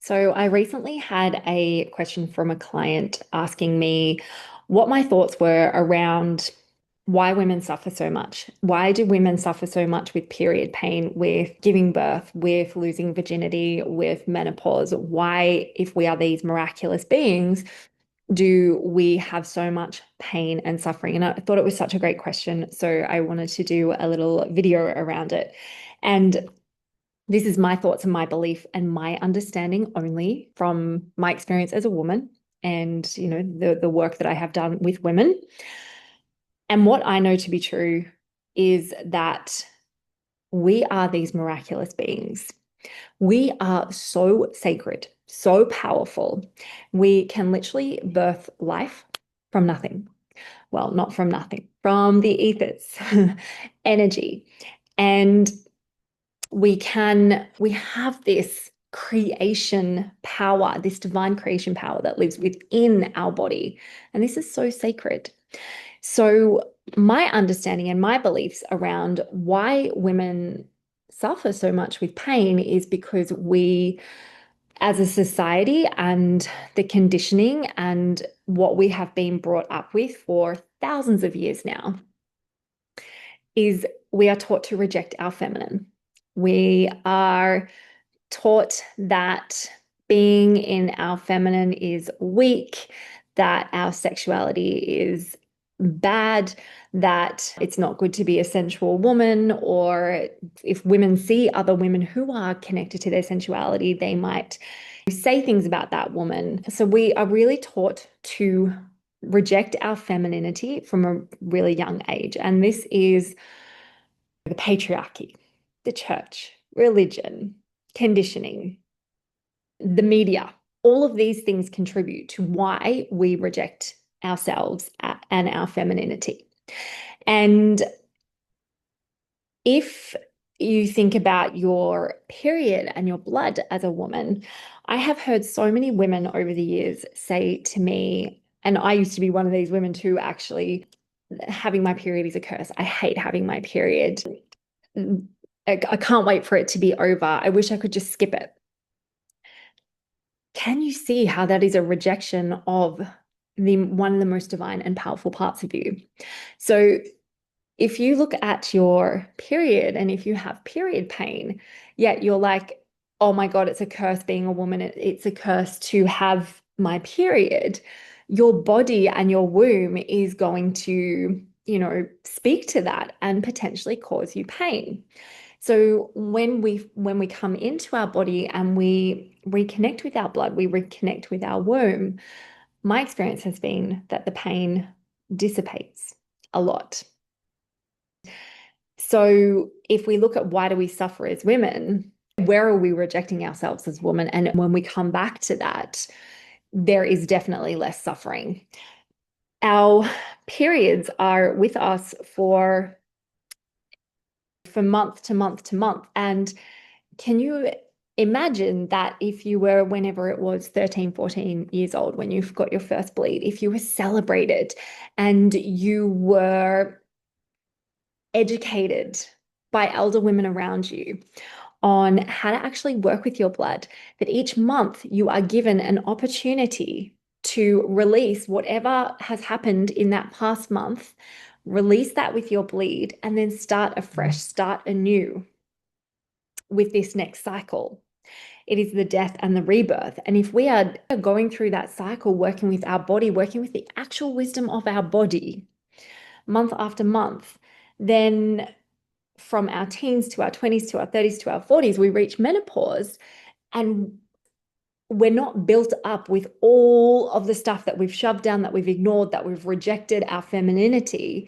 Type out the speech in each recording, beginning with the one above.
So I recently had a question from a client asking me what my thoughts were around why women suffer so much. Why do women suffer so much with period pain, with giving birth, with losing virginity, with menopause? Why, if we are these miraculous beings, do we have so much pain and suffering? And I thought it was such a great question. So I wanted to do a little video around it. And this is my thoughts and my belief and my understanding only from my experience as a woman and the work that I have done with women. And what I know to be true is that we are these miraculous beings. We are so sacred, so powerful. We can literally birth life from nothing. Well, not from nothing, from the ethers, energy. And we have this creation power, this divine creation power that lives within our body. And this is so sacred. So, my understanding and my beliefs around why women suffer so much with pain is because we, as a society, and the conditioning and what we have been brought up with for thousands of years now, is we are taught to reject our feminine. We are taught that being in our feminine is weak, that our sexuality is bad, that it's not good to be a sensual woman, or if women see other women who are connected to their sensuality, they might say things about that woman. So we are really taught to reject our femininity from a really young age. And this is the patriarchy, the church, religion, conditioning, the media. All of these things contribute to why we reject ourselves and our femininity. And if you think about your period and your blood as a woman, I have heard so many women over the years say to me, and I used to be one of these women too, actually, having my period is a curse. I hate having my period. I can't wait for it to be over. I wish I could just skip it. Can you see how that is a rejection of the one of the most divine and powerful parts of you? So if you look at your period and if you have period pain, yet you're like, oh my God, it's a curse being a woman. It's a curse to have my period. Your body and your womb is going to, speak to that and potentially cause you pain. So when we come into our body and we reconnect with our blood, we reconnect with our womb, my experience has been that the pain dissipates a lot. So if we look at why do we suffer as women, where are we rejecting ourselves as women? And when we come back to that, there is definitely less suffering. Our periods are with us for month to month to month. And can you imagine that if you were, whenever it was 13, 14 years old, when you've got your first bleed, if you were celebrated and you were educated by elder women around you on how to actually work with your blood, that each month you are given an opportunity to release whatever has happened in that past month, release that with your bleed, and then start afresh, start anew with this next cycle. It is the death and the rebirth. And if we are going through that cycle, working with our body, working with the actual wisdom of our body, month after month, then from our teens to our 20s to our 30s to our 40s, we reach menopause and we're not built up with all of the stuff that we've shoved down, that we've ignored, that we've rejected our femininity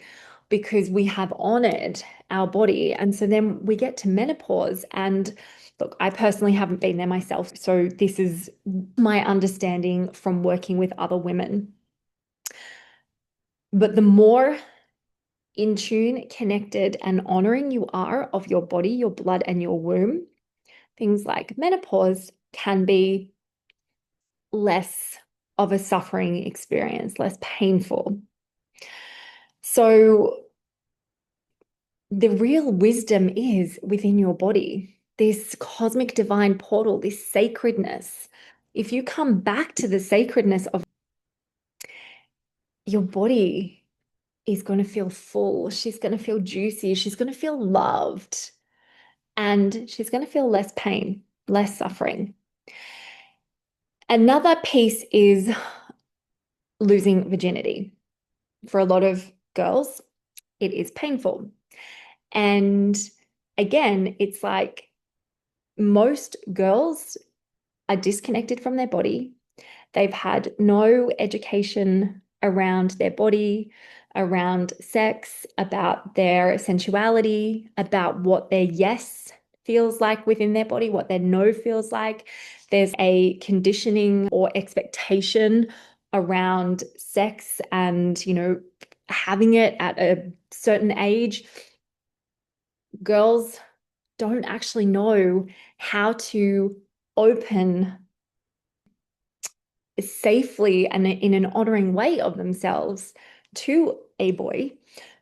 because we have honored our body. And so then we get to menopause. And look, I personally haven't been there myself. So this is my understanding from working with other women. But the more in tune, connected, and honoring you are of your body, your blood, and your womb, things like menopause can be less of a suffering experience, less painful. So the real wisdom is within your body. this cosmic divine portal, this sacredness. If you come back to the sacredness of your body, is going to feel full. She's going to feel juicy. She's going to feel loved. And she's going to feel less pain, less suffering. Another piece is losing virginity. For a lot of girls, it is painful. And again, it's like most girls are disconnected from their body. They've had no education around their body, around sex, about their sensuality, about what their yes feels like within their body, what their no feels like. There's a conditioning or expectation around sex and, having it at a certain age. Girls don't actually know how to open safely and in an honoring way of themselves to a boy.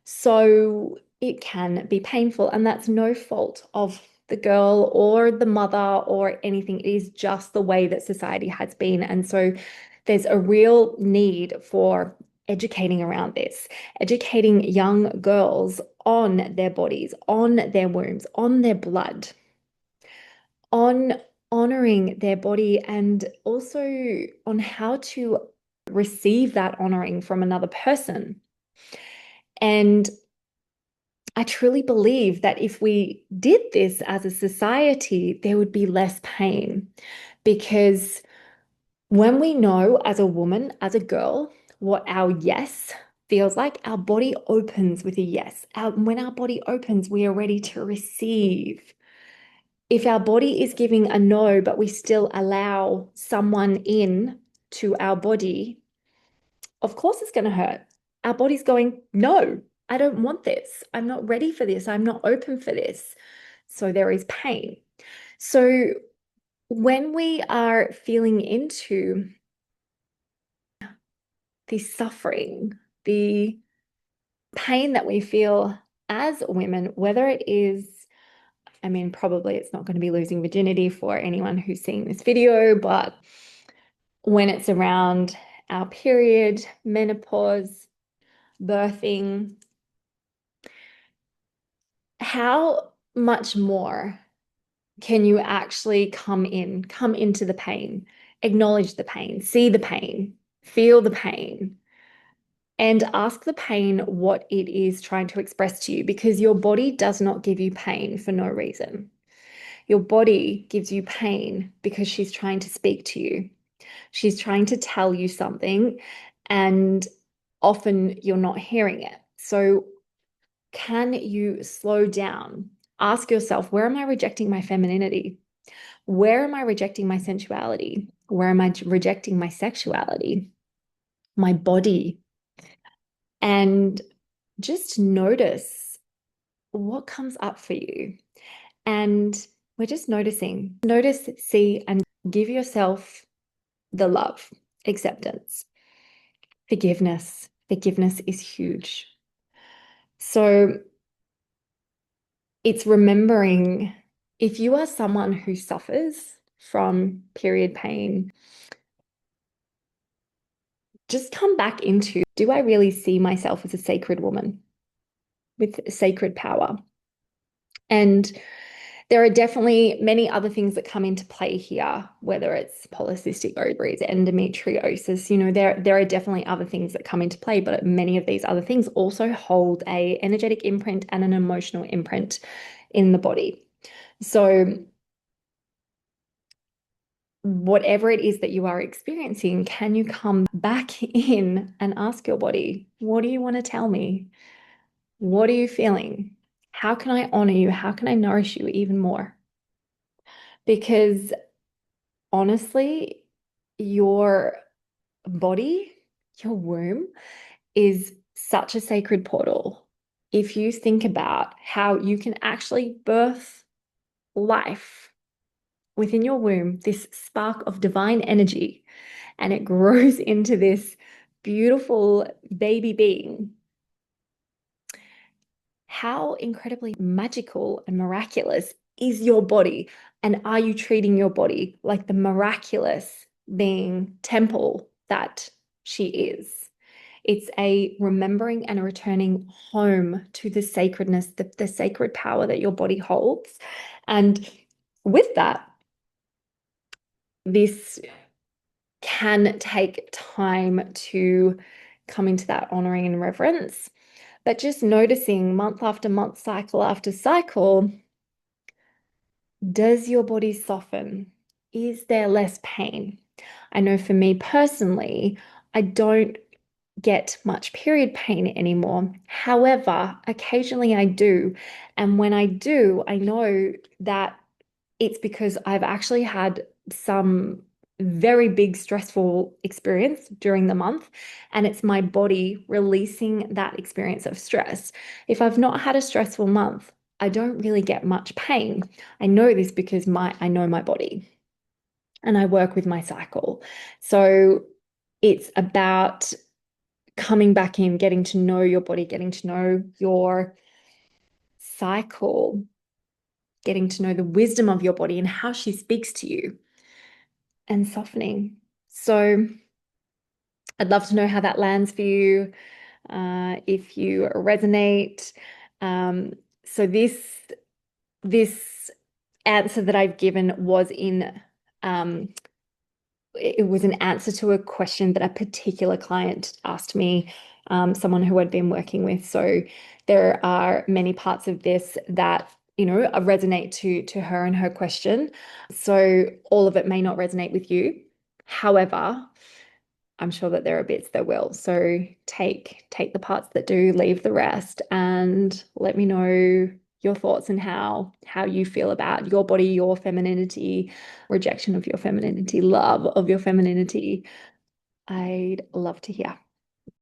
So it can be painful, and that's no fault of the girl or the mother or anything. It is just the way that society has been. And so there's a real need for educating around this, educating young girls on their bodies, on their wombs, on their blood, on honoring their body, and also on how to receive that honoring from another person. And I truly believe that if we did this as a society, there would be less pain. Because when we know as a woman, as a girl, what our yes feels like, our body opens with a yes. When our body opens, we are ready to receive. If our body is giving a no, but we still allow someone in to our body, of course it's going to hurt. Our body's going, no, I don't want this. I'm not ready for this. I'm not open for this. So there is pain. So when we are feeling into the suffering, the pain that we feel as women, whether it is, probably it's not going to be losing virginity for anyone who's seeing this video, but when it's around our period, menopause, birthing, how much more can you actually come into the pain, acknowledge the pain, see the pain, feel the pain, and ask the pain what it is trying to express to you, because your body does not give you pain for no reason. Your body gives you pain because she's trying to speak to you. She's trying to tell you something, and often you're not hearing it. So, can you slow down? Ask yourself, where am I rejecting my femininity? Where am I rejecting my sensuality? Where am I rejecting my sexuality, my body? And just notice what comes up for you. And we're just noticing. Notice, see, and give yourself the love, acceptance, forgiveness. Forgiveness is huge. So it's remembering, if you are someone who suffers from period pain, just come back into, do I really see myself as a sacred woman with sacred power? And there are definitely many other things that come into play here, whether it's polycystic ovaries, endometriosis, there are definitely other things that come into play, but many of these other things also hold a energetic imprint and an emotional imprint in the body. So whatever it is that you are experiencing, can you come back in and ask your body, what do you want to tell me? What are you feeling? How can I honor you? How can I nourish you even more? Because honestly, your body, your womb is such a sacred portal. If you think about how you can actually birth life within your womb, this spark of divine energy, and it grows into this beautiful baby being, how incredibly magical and miraculous is your body? And are you treating your body like the miraculous being temple that she is? It's a remembering and a returning home to the sacredness, the sacred power that your body holds. And with that, this can take time to come into that honoring and reverence. But just noticing month after month, cycle after cycle, does your body soften? Is there less pain? I know for me personally, I don't get much period pain anymore. However, occasionally I do. And when I do, I know that it's because I've actually had some very big stressful experience during the month, and it's my body releasing that experience of stress. If I've not had a stressful month, I don't really get much pain. I know this because I know my body and I work with my cycle. So it's about coming back in, getting to know your body, getting to know your cycle, getting to know the wisdom of your body and how she speaks to you, and softening. So I'd love to know how that lands for you, if you resonate. Um, so this answer that I've given was in it was an answer to a question that a particular client asked me, someone who I'd been working with. So there are many parts of this that, resonate to her and her question. So all of it may not resonate with you. However, I'm sure that there are bits that will. So take the parts that do, leave the rest, and let me know your thoughts and how you feel about your body, your femininity, rejection of your femininity, love of your femininity. I'd love to hear.